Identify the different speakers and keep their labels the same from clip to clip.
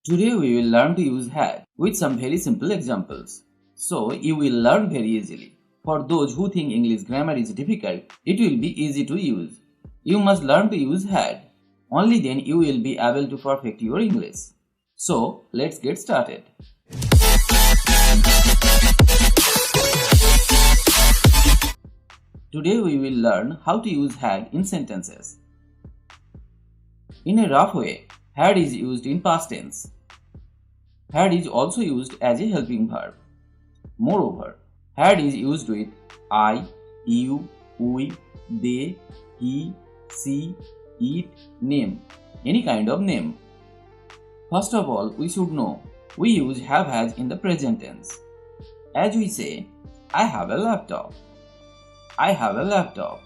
Speaker 1: Today we will learn to use had with some very simple examples. So you will learn very easily. For those who think English grammar is difficult, it will be easy to use. You must learn to use had. Only then you will be able to perfect your English. So let's get started. Today we will learn how to use had in sentences. In a rough way, had is used in past tense. Had is also used as a helping verb. Moreover, had is used with I, you, we, they, he, she, it, name, any kind of name. First of all, we should know we use have has in the present tense. As we say, I have a laptop. I have a laptop.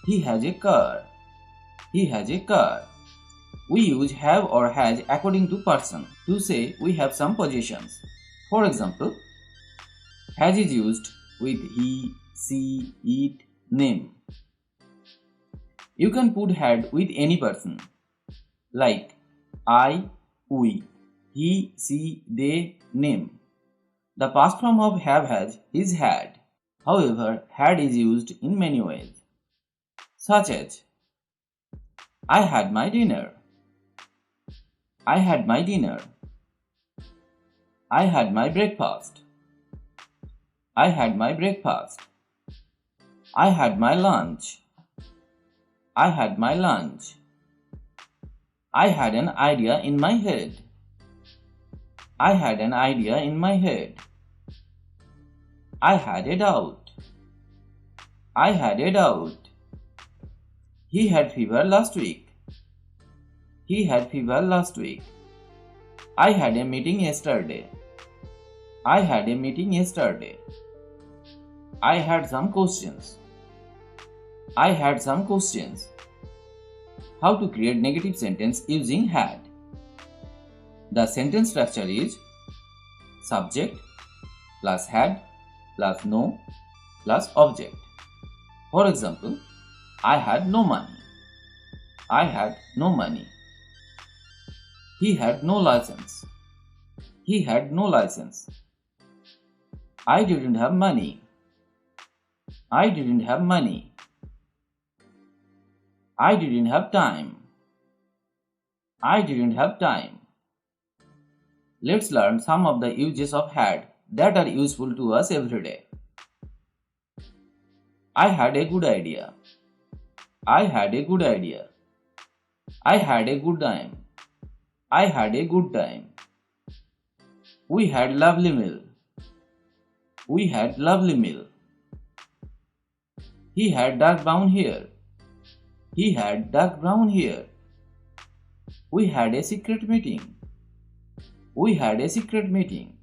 Speaker 1: He has a car. He has a car. We use have or has according to person to say we have some possessions. For example, has is used with he, she, it, name. You can put had with any person like I, we, he, she, they, name. The past form of have has is had. However, had is used in many ways, such as I had my dinner. I had my dinner. I had my breakfast. I had my breakfast. I had my lunch. I had my lunch. I had an idea in my head. I had an idea in my head. I had a doubt. I had a doubt. He had fever last week. He had fever last week. I had a meeting yesterday. I had a meeting yesterday. I had some questions. I had some questions. How to create negative sentence using had? The sentence structure is subject plus had plus no plus object. For example, I had no money. I had no money. He had no license. He had no license. I didn't have money. I didn't have money. I didn't have time. I didn't have time. Let's learn some of the uses of had that are useful to us every day. I had a good idea. I had a good idea. I had a good time. I had a good time. We had lovely meal. We had lovely meal. He had dark brown hair. He had dark brown hair. We had a secret meeting. We had a secret meeting.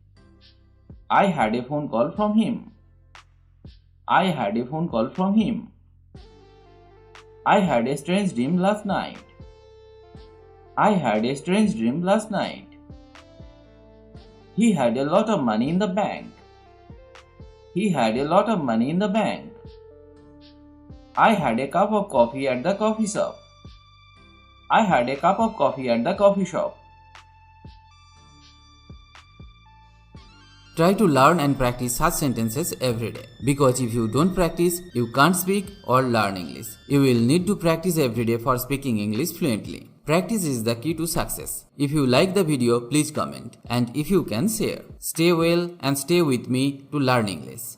Speaker 1: I had a phone call from him. I had a phone call from him. I had a strange dream last night. I had a strange dream last night. He had a lot of money in the bank. He had a lot of money in the bank. I had a cup of coffee at the coffee shop. I had a cup of coffee at the coffee shop. Try to learn and practice such sentences every day. Because if you don't practice, you can't speak or learn English. You will need to practice every day for speaking English fluently. Practice is the key to success. If you like the video, please comment. And if you can, share. Stay well and stay with me to learn English.